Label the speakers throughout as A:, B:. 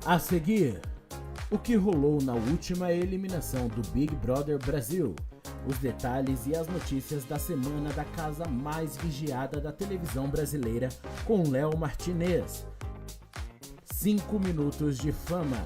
A: A seguir, o que rolou na última eliminação do Big Brother Brasil, os detalhes e as notícias da semana da casa mais vigiada da televisão brasileira com Léo Martinez. 5 minutos de fama.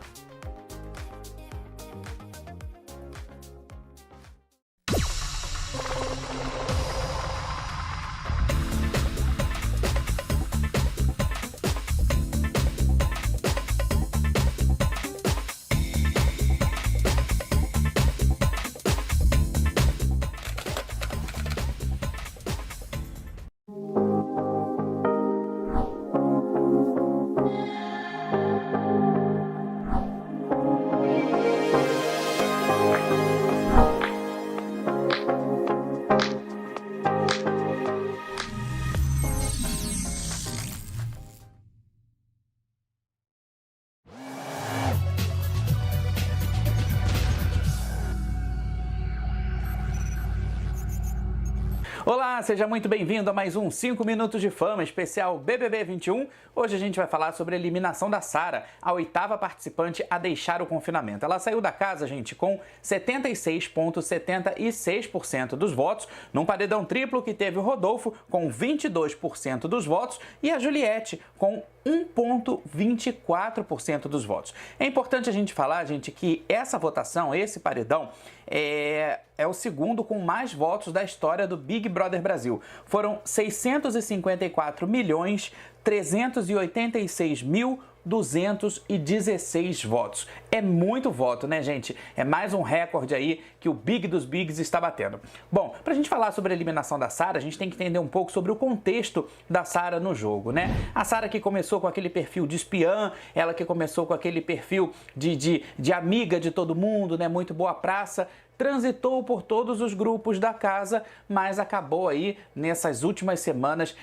B: Olá, seja muito bem-vindo a mais um 5 Minutos de Fama, especial BBB 21. Hoje a gente vai falar sobre a eliminação da Sara, a 8ª participante a deixar o confinamento. Ela saiu da casa, gente, com 76,76% dos votos, num paredão triplo que teve o Rodolfo com 22% dos votos e a Juliette com 1,24% dos votos. É importante a gente falar, gente, que essa votação, esse paredão, é o segundo com mais votos da história do Big Brother Brasil. Foram 654.386.216 votos. É muito voto, né, gente? É mais um recorde aí que o Big dos Bigs está batendo. Bom, pra gente falar sobre a eliminação da Sara, a gente tem que entender um pouco sobre o contexto da Sara no jogo, né? A Sara que começou com aquele perfil de espiã, ela que começou com aquele perfil de amiga de todo mundo, né? Muito boa praça, transitou por todos os grupos da casa, mas acabou aí nessas últimas semanas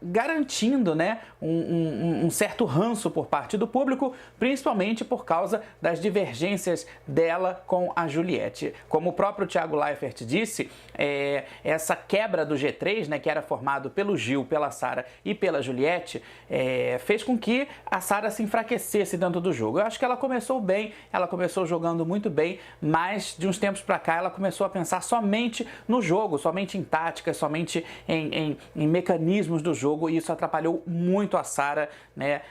B: garantindo, né, um certo ranço por parte do público, principalmente por causa das divergências dela com a Juliette. Como o próprio Thiago Leifert disse, essa quebra do G3, né, que era formado pelo Gil, pela Sara e pela Juliette, fez com que a Sara se enfraquecesse dentro do jogo. Eu acho que ela começou bem, ela começou jogando muito bem, mas de uns tempos para cá ela começou a pensar somente no jogo, somente em táticas, somente em mecanismos do jogo, e isso atrapalhou muito a Sara, né?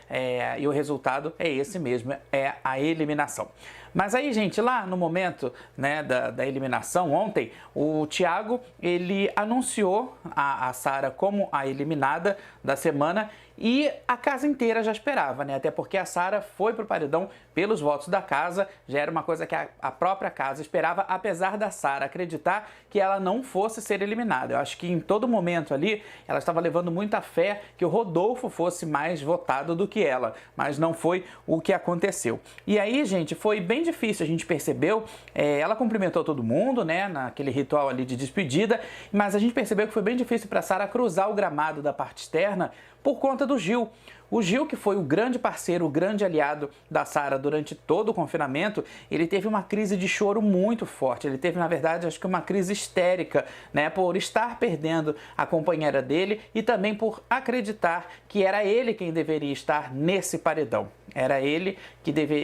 B: E o resultado é esse mesmo, é a eliminação. Mas aí, gente, lá no momento, né, da eliminação ontem, o Thiago, ele anunciou a Sara como a eliminada da semana e a casa inteira já esperava, né? Até porque a Sara foi pro paredão pelos votos da casa, já era uma coisa que a própria casa esperava, apesar da Sara acreditar que ela não fosse ser eliminada. Eu acho que em todo momento ali, ela estava levando muita fé que o Rodolfo fosse mais votado do que ela, mas não foi o que aconteceu. E aí, gente, foi bem difícil, a gente percebeu, ela cumprimentou todo mundo, né, naquele ritual ali de despedida, mas a gente percebeu que foi bem difícil para a Sara cruzar o gramado da parte externa por conta do Gil. O Gil, que foi o grande parceiro, o grande aliado da Sara durante todo o confinamento, ele teve uma crise de choro muito forte. Ele teve, na verdade, acho que uma crise histérica, né, por estar perdendo a companheira dele e também por acreditar que era ele quem deveria estar nesse paredão. Era ele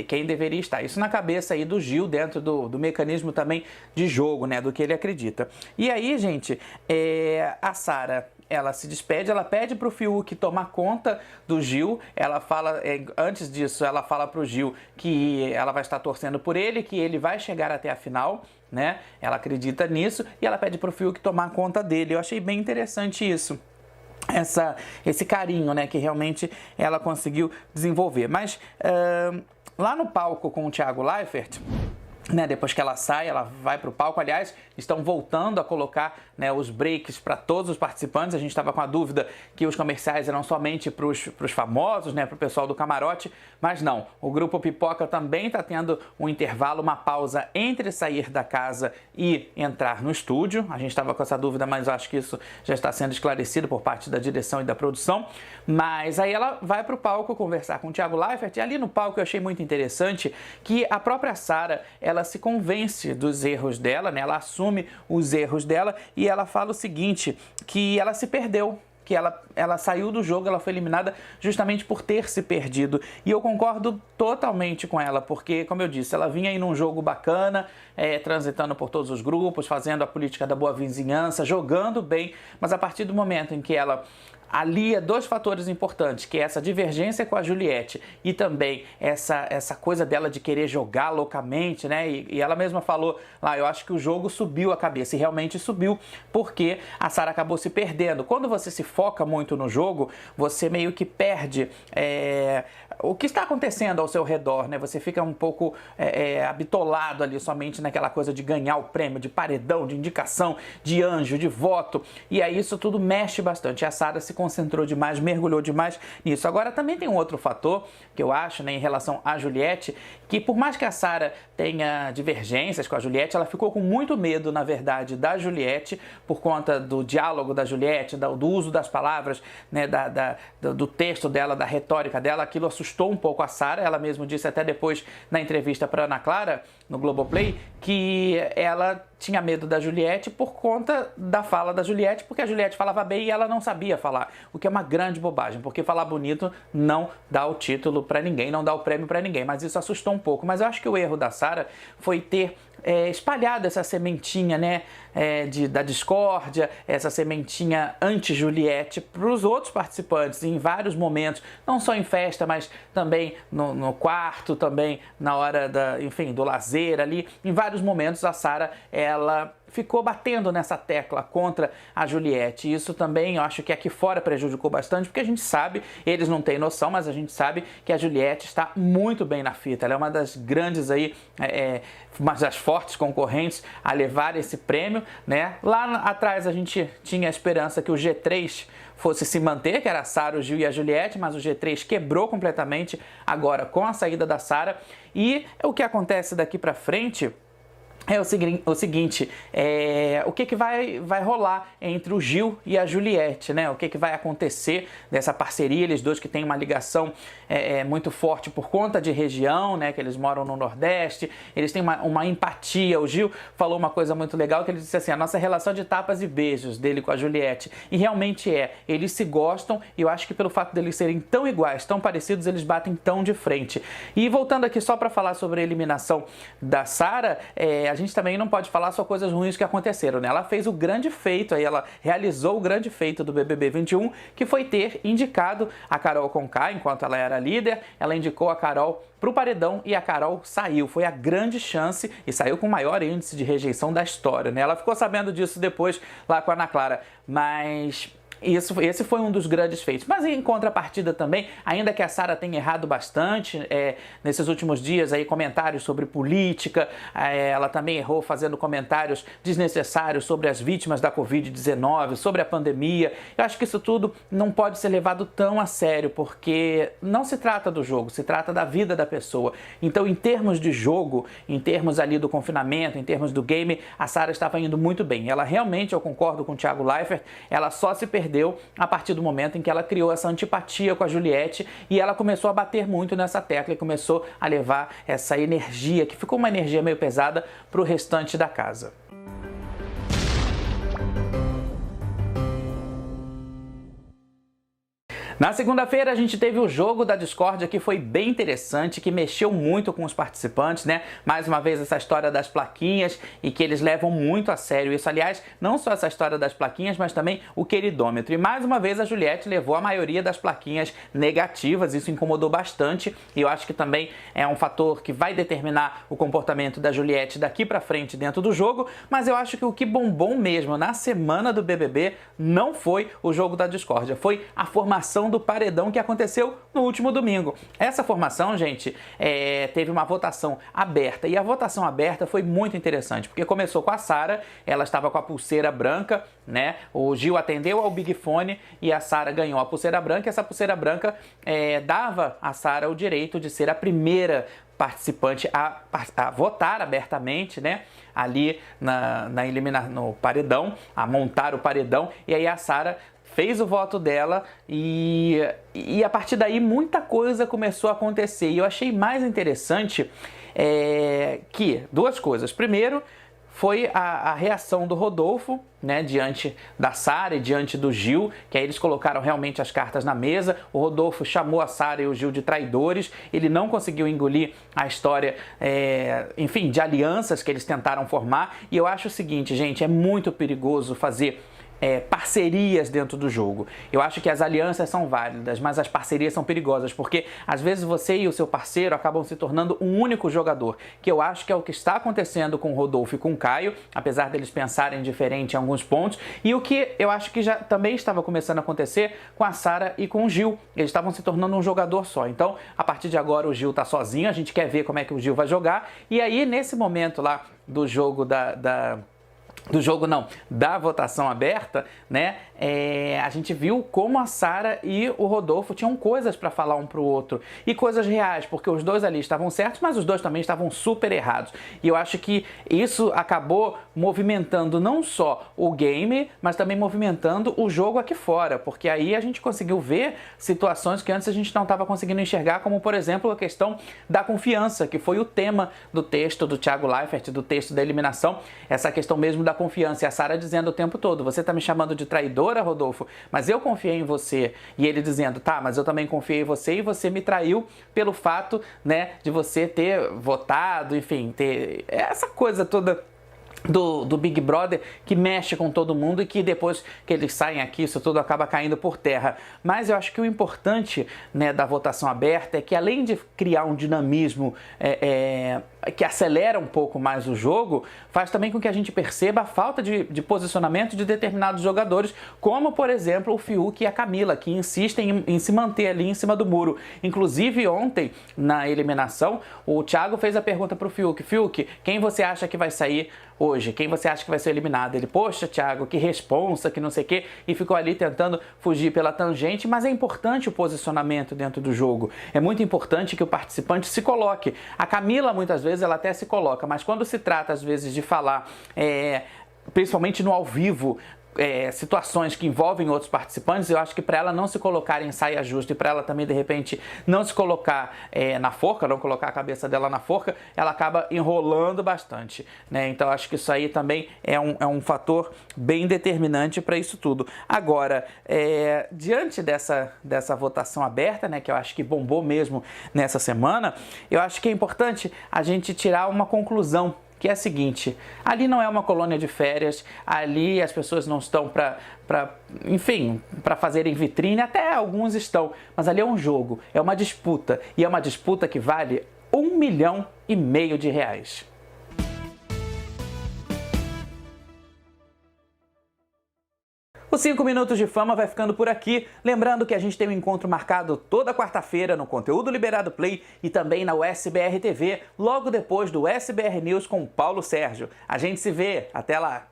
B: quem deveria estar. Isso na cabeça aí do Gil, dentro do mecanismo também de jogo, né, do que ele acredita. E aí, gente, a Sara, ela se despede, ela pede para o Fiuk tomar conta do Gil, ela fala, antes disso, ela fala para o Gil que ela vai estar torcendo por ele, que ele vai chegar até a final, né? Ela acredita nisso e ela pede para o Fiuk tomar conta dele. Eu achei bem interessante isso. Esse carinho, né, que realmente ela conseguiu desenvolver. Mas lá no palco com o Thiago Leifert, né, depois que ela sai, ela vai para o palco. Aliás, estão voltando a colocar, né, os breaks para todos os participantes. A gente estava com a dúvida que os comerciais eram somente para os famosos, né, para o pessoal do camarote, mas não. O Grupo Pipoca também está tendo um intervalo, uma pausa entre sair da casa e entrar no estúdio. A gente estava com essa dúvida, mas acho que isso já está sendo esclarecido por parte da direção e da produção. Mas aí ela vai para o palco conversar com o Thiago Leifert, e ali no palco eu achei muito interessante que a própria Sara, ela se convence dos erros dela, né? Ela assume os erros dela e ela fala o seguinte, que ela se perdeu, que ela saiu do jogo, ela foi eliminada justamente por ter se perdido. E eu concordo totalmente com ela, porque, como eu disse, ela vinha aí num jogo bacana, transitando por todos os grupos, fazendo a política da boa vizinhança, jogando bem, mas a partir do momento em que ela alia dois fatores importantes, que é essa divergência com a Juliette e também essa coisa dela de querer jogar loucamente, né? E ela mesma falou lá, eu acho que o jogo subiu a cabeça, e realmente subiu, porque a Sara acabou se perdendo. Quando você se foca muito no jogo, você meio que perde o que está acontecendo ao seu redor, né? Você fica um pouco habitolado ali somente naquela coisa de ganhar o prêmio, de paredão, de indicação, de anjo, de voto, e aí isso tudo mexe bastante. A Sara se concentrou demais, mergulhou demais nisso. Agora também tem um outro fator que eu acho, né, em relação à Juliette, que por mais que a Sara tenha divergências com a Juliette, ela ficou com muito medo, na verdade, da Juliette, por conta do diálogo da Juliette, do uso das palavras, né, do texto dela, da retórica dela. Aquilo assustou um pouco a Sara. Ela mesma disse até depois na entrevista para Ana Clara, no Globoplay, que ela tinha medo da Juliette por conta da fala da Juliette, porque a Juliette falava bem e ela não sabia falar, o que é uma grande bobagem, porque falar bonito não dá o título para ninguém, não dá o prêmio para ninguém, mas isso assustou um pouco. Mas eu acho que o erro da Sara foi ter espalhado essa sementinha, né, da discórdia, essa sementinha anti-Juliette para os outros participantes em vários momentos, não só em festa, mas também no quarto, também na hora do lazer ali. Em vários momentos a Sara, ela ficou batendo nessa tecla contra a Juliette. Isso também eu acho que aqui fora prejudicou bastante, porque a gente sabe, eles não têm noção, mas a gente sabe que a Juliette está muito bem na fita. Ela é uma das grandes aí, uma das fortes concorrentes a levar esse prêmio, né? Lá atrás a gente tinha a esperança que o G3 fosse se manter, que era a Sara, o Gil e a Juliette, mas o G3 quebrou completamente agora com a saída da Sara. E o que acontece daqui pra frente é o seguinte, o que vai rolar entre o Gil e a Juliette, né? O que vai acontecer dessa parceria, eles dois que têm uma ligação muito forte por conta de região, né? Que eles moram no Nordeste, eles têm uma empatia. O Gil falou uma coisa muito legal, que ele disse assim, a nossa relação de tapas e beijos dele com a Juliette, e realmente eles se gostam, e eu acho que pelo fato deles serem tão iguais, tão parecidos, eles batem tão de frente. E voltando aqui só para falar sobre a eliminação da Sara, a gente também não pode falar só coisas ruins que aconteceram, né? Ela fez o grande feito, aí ela realizou o grande feito do BBB 21, que foi ter indicado a Carol Conká, enquanto ela era líder. Ela indicou a Carol para o paredão e a Carol saiu. Foi a grande chance e saiu com o maior índice de rejeição da história, né? Ela ficou sabendo disso depois lá com a Ana Clara, mas esse foi um dos grandes feitos. Mas em contrapartida também, ainda que a Sara tenha errado bastante nesses últimos dias, aí, comentários sobre política, ela também errou fazendo comentários desnecessários sobre as vítimas da Covid-19, sobre a pandemia. Eu acho que isso tudo não pode ser levado tão a sério, porque não se trata do jogo, se trata da vida da pessoa. Então, em termos de jogo, em termos ali do confinamento, em termos do game, a Sara estava indo muito bem. Ela realmente, eu concordo com o Thiago Leifert, ela só se perdeu a partir do momento em que ela criou essa antipatia com a Juliette, e ela começou a bater muito nessa tecla e começou a levar essa energia, que ficou uma energia meio pesada, para o restante da casa. Na segunda-feira a gente teve o jogo da discórdia, que foi bem interessante, que mexeu muito com os participantes, né? Mais uma vez essa história das plaquinhas, e que eles levam muito a sério isso. Aliás, não só essa história das plaquinhas, mas também o queridômetro. E mais uma vez a Juliette levou a maioria das plaquinhas negativas, isso incomodou bastante, e eu acho que também é um fator que vai determinar o comportamento da Juliette daqui pra frente dentro do jogo. Mas eu acho que o que bombou mesmo na semana do BBB não foi o jogo da discórdia, foi a formação do paredão que aconteceu no último domingo. Essa formação, gente, teve uma votação aberta, e a votação aberta foi muito interessante, porque começou com a Sara, ela estava com a pulseira branca, né? O Gil atendeu ao Big Fone e a Sara ganhou a pulseira branca. Essa pulseira branca dava a Sara o direito de ser a primeira participante a votar abertamente, né? Ali no paredão, a montar o paredão, e aí a Sara fez o voto dela e a partir daí muita coisa começou a acontecer. E eu achei mais interessante que duas coisas. Primeiro, foi a reação do Rodolfo, né, diante da Sara e diante do Gil, que aí eles colocaram realmente as cartas na mesa. O Rodolfo chamou a Sara e o Gil de traidores, ele não conseguiu engolir a história, enfim, de alianças que eles tentaram formar. E eu acho o seguinte, gente, é muito perigoso fazer parcerias dentro do jogo. Eu acho que as alianças são válidas, mas as parcerias são perigosas, porque às vezes você e o seu parceiro acabam se tornando um único jogador, que eu acho que é o que está acontecendo com o Rodolfo e com o Caio, apesar deles pensarem diferente em alguns pontos, e o que eu acho que já também estava começando a acontecer com a Sara e com o Gil. Eles estavam se tornando um jogador só. Então, a partir de agora o Gil está sozinho, a gente quer ver como é que o Gil vai jogar, e aí nesse momento lá do jogo da votação aberta, né, a gente viu como a Sara e o Rodolfo tinham coisas para falar um para o outro, e coisas reais, porque os dois ali estavam certos, mas os dois também estavam super errados. E eu acho que isso acabou movimentando não só o game, mas também movimentando o jogo aqui fora, porque aí a gente conseguiu ver situações que antes a gente não estava conseguindo enxergar, como por exemplo a questão da confiança, que foi o tema do texto do Thiago Leifert, do texto da eliminação, essa questão mesmo da confiança, e a Sara dizendo o tempo todo: você tá me chamando de traidora, Rodolfo, mas eu confiei em você. E ele dizendo: tá, mas eu também confiei em você e você me traiu pelo fato, né, de você ter votado, enfim, ter essa coisa toda do Big Brother que mexe com todo mundo e que depois que eles saem aqui, isso tudo acaba caindo por terra. Mas eu acho que o importante, né, da votação aberta é que, além de criar um dinamismo que acelera um pouco mais o jogo, faz também com que a gente perceba a falta de posicionamento de determinados jogadores, como por exemplo o Fiuk e a Camila, que insistem em se manter ali em cima do muro. Inclusive ontem, na eliminação, o Thiago fez a pergunta para o Fiuk: Fiuk, quem você acha que vai sair hoje? Quem você acha que vai ser eliminado? Ele: poxa, Thiago, que responsa, que não sei o quê, e ficou ali tentando fugir pela tangente. Mas é importante o posicionamento dentro do jogo, é muito importante que o participante se coloque. A Camila, muitas vezes, ela até se coloca, mas quando se trata, às vezes, de falar, principalmente no ao vivo, situações que envolvem outros participantes, eu acho que para ela não se colocar em saia justa e para ela também, de repente, não se colocar na forca, não colocar a cabeça dela na forca, ela acaba enrolando bastante, né? Então, acho que isso aí também é um fator bem determinante para isso tudo. Agora, diante dessa votação aberta, né, que eu acho que bombou mesmo nessa semana, eu acho que é importante a gente tirar uma conclusão, que é a seguinte: ali não é uma colônia de férias, ali as pessoas não estão para fazerem vitrine, até alguns estão, mas ali é um jogo, é uma disputa, e é uma disputa que vale R$1,5 milhão de reais. O 5 Minutos de Fama vai ficando por aqui. Lembrando que a gente tem um encontro marcado toda quarta-feira no Conteúdo Liberado Play e também na USBR TV, logo depois do SBR News com Paulo Sérgio. A gente se vê. Até lá!